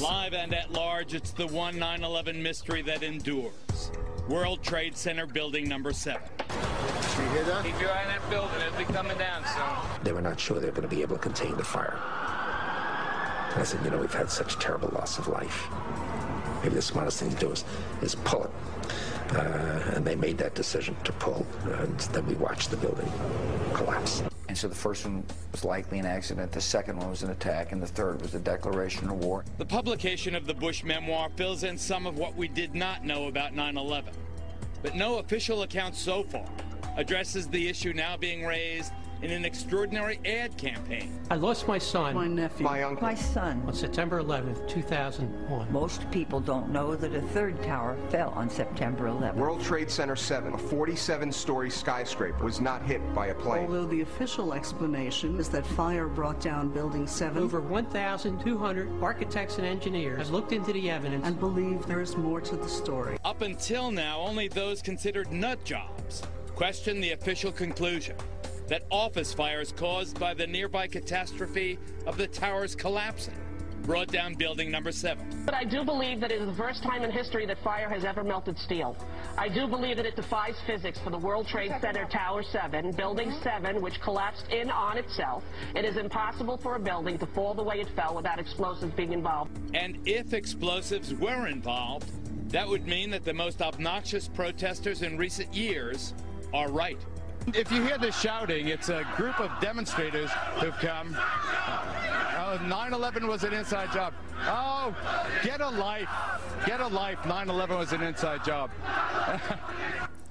Live and at large, it's the one 9/11 mystery that endures. World Trade Center building number 7. You hear that? Keep your eye on that building. It'll be coming down soon. They were not sure they were going to be able to contain the fire. And I said, you know, we've had such terrible loss of life. Maybe the smartest thing to do is pull it. And they made that decision to pull, and then we watched the building collapse. And so the first one was likely an accident, the second one was an attack, and the third was a declaration of war. The publication of the Bush memoir fills in some of what we did not know about 9/11. But no official account so far addresses the issue now being raised in an extraordinary ad campaign. I lost my son, My nephew. My uncle. My son. on September 11th, 2001. Most people don't know that a third tower fell on September 11th. World Trade Center 7, a 47-story skyscraper, was not hit by a plane. Although the official explanation is that fire brought down Building 7. Over 1,200 architects and engineers have looked into the evidence And believe there is more to the story. Up until now, only those considered nut jobs question the official conclusion that office fires caused by the nearby catastrophe of the towers collapsing brought down building number 7. But I do believe that it is the first time in history that fire has ever melted steel. I do believe that it defies physics for the World Trade Center Tower 7, Building 7, which collapsed in on itself. It is impossible for a building to fall the way it fell without explosives being involved. And if explosives were involved, that would mean that the most obnoxious protesters in recent years are right. If you hear the shouting, it's a group of demonstrators who've come. 9/11 was an inside job. Oh, get a life. Get a life. 9/11 was an inside job.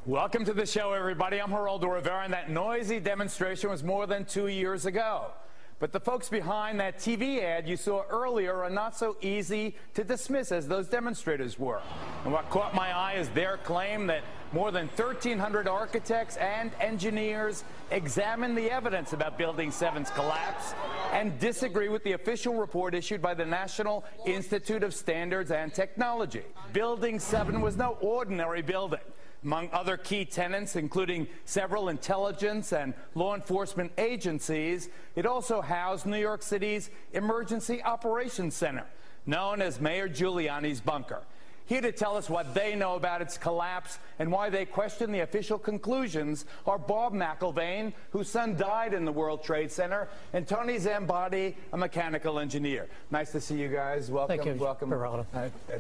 Welcome to the show, everybody. I'm Geraldo Rivera, and that noisy demonstration was more than 2 years ago. But the folks behind that TV ad you saw earlier are not so easy to dismiss as those demonstrators were. And what caught my eye is their claim that more than 1,300 architects and engineers examined the evidence about Building 7's collapse and disagree with the official report issued by the National Institute of Standards and Technology. Building 7 was no ordinary building. Among other key tenants, including several intelligence and law enforcement agencies, it also housed New York City's Emergency Operations Center, known as Mayor Giuliani's bunker. Here to tell us what they know about its collapse and why they question the official conclusions are Bob McIlvaine, whose son died in the World Trade Center, and Tony Zambati, a mechanical engineer. Nice to see you guys. Welcome. Thank you, welcome. Geraldo.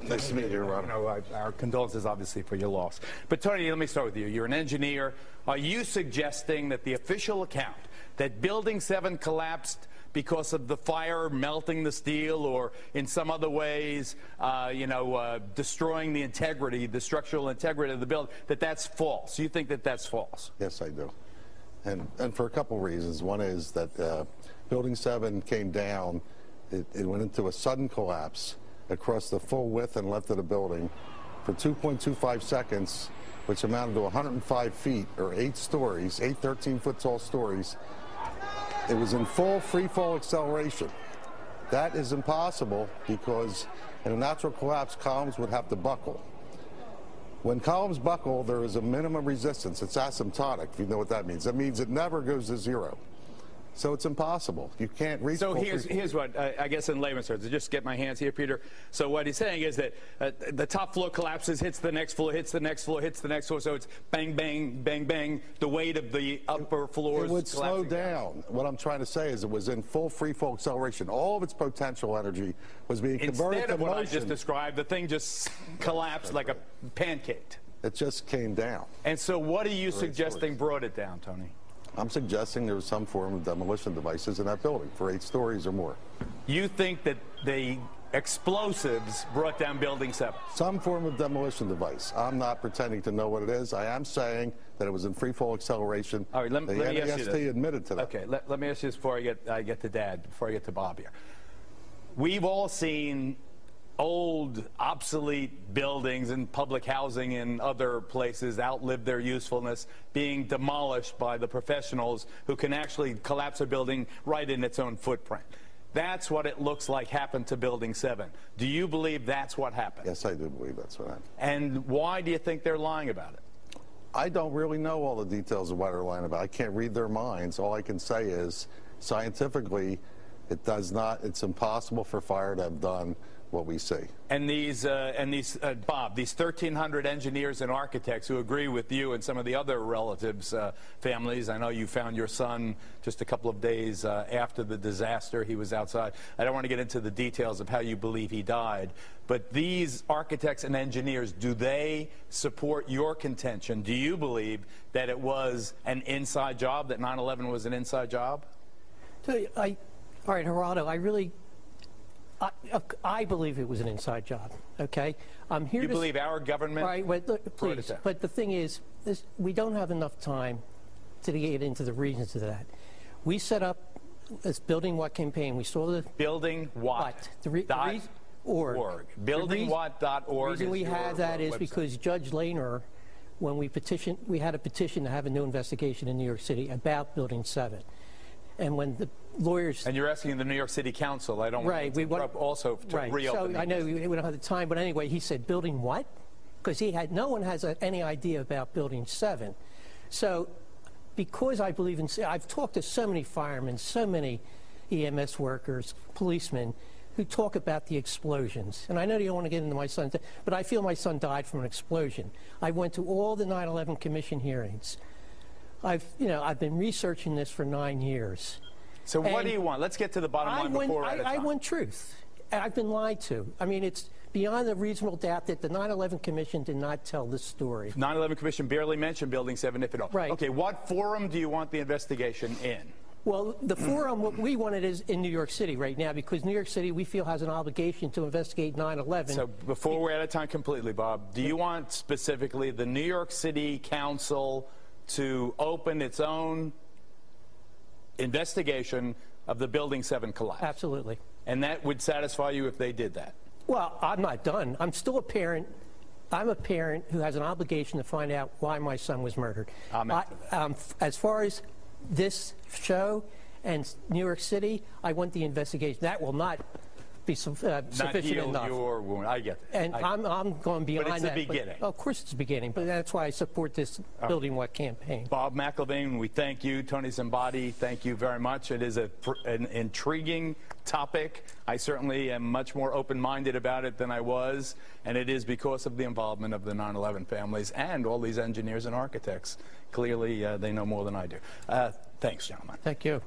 Nice to meet you, Geraldo. Our condolences, obviously, for your loss. But Tony, let me start with you. You're an engineer. Are you suggesting that the official account that Building 7 collapsed because of the fire melting the steel or in some other ways, destroying the integrity, the structural integrity of the building, that's false? You think that that's false? Yes, I do. And for a couple reasons. One is that Building 7 came down. It went into a sudden collapse across the full width and length of the building for 2.25 seconds, which amounted to 105 feet, or 8 stories, 8 13-foot tall stories. It was in full free fall acceleration. That is impossible because in a natural collapse, columns would have to buckle. When columns buckle, there is a minimum resistance. It's asymptotic, if you know what that means. That means it never goes to zero. So it's impossible. You can't reach. So here's what I guess in layman's terms, to just get my hands here, Peter. So what he's saying is that the top floor collapses, hits the next floor, hits the next floor, hits the next floor. So it's bang, bang, bang, bang. The weight of the upper floors. It would slow down. What I'm trying to say is it was in full free fall acceleration. All of its potential energy was being converted to motion. Instead of what I just described, the thing just collapsed like a pancake. It just came down. And so what are you suggesting brought it down, Tony? I'm suggesting there was some form of demolition devices in that building for 8 stories or more. You think that the explosives brought down Building 7? Some form of demolition device. I'm not pretending to know what it is. I am saying that it was in free fall acceleration. All right, let me ask you this. Admitted to that. Okay, let me ask you this before I get to Dad, before I get to Bob here. We've all seen old, obsolete buildings and public housing in other places outlive their usefulness, being demolished by the professionals who can actually collapse a building right in its own footprint. That's what it looks like happened to Building 7. Do you believe that's what happened? Yes, I do believe that's what happened. And why do you think they're lying about it? I don't really know all the details of what they're lying about. I can't read their minds. All I can say is, scientifically, it's impossible for fire to have done what we see. And these, Bob, these 1,300 engineers and architects who agree with you and some of the other relatives' families. I know you found your son just a couple of days after the disaster. He was outside. I don't want to get into the details of how you believe he died, but these architects and engineers, do they support your contention? Do you believe that it was an inside job, that 9/11 was an inside job? All right, Geraldo, I believe it was an inside job, okay? I'm here you believe our government? Right, look, please, but the thing is, we don't have enough time to get into the reasons of that. We set up this Building What campaign. We saw the... Building What? .org. BuildingWhat.org. The reason we have that is because Judge Lehner, when we had a petition to have a new investigation in New York City about Building 7. And when the lawyers... And you're asking the New York City Council. I don't want to interrupt also to reopen. So I know we don't have the time, but anyway, he said, Building what? Because no one has any idea about Building 7. So because I believe in... I've talked to so many firemen, so many EMS workers, policemen, who talk about the explosions. And I know you don't want to get into my son's... But I feel my son died from an explosion. I went to all the 9/11 Commission hearings. I've been researching this for 9 years. So what do you want? Let's get to the bottom line before we're out of time. I want truth. I've been lied to. I mean, it's beyond a reasonable doubt that the 9/11 Commission did not tell this story. 9/11 Commission barely mentioned Building 7, if at all. Right. Okay, what forum do you want the investigation in? Well, the forum, what we wanted is in New York City right now, because New York City, we feel, has an obligation to investigate 9/11. So before we're out of time completely, Bob, do you want specifically the New York City Council to open its own investigation of the Building 7 collapse? Absolutely. And that would satisfy you if they did that? Well, I'm not done. I'm still a parent. I'm a parent who has an obligation to find out why my son was murdered. As far as this show and New York City, I want the investigation. That will not be sufficient enough. Your wound. I get that. And I'm going beyond that. But it's the beginning. Of course it's the beginning, but that's why I support this Building What campaign. Bob McElvain, we thank you. Tony Zambati, thank you very much. It is an intriguing topic. I certainly am much more open-minded about it than I was, and it is because of the involvement of the 9/11 families and all these engineers and architects. Clearly, they know more than I do. Thanks, gentlemen. Thank you.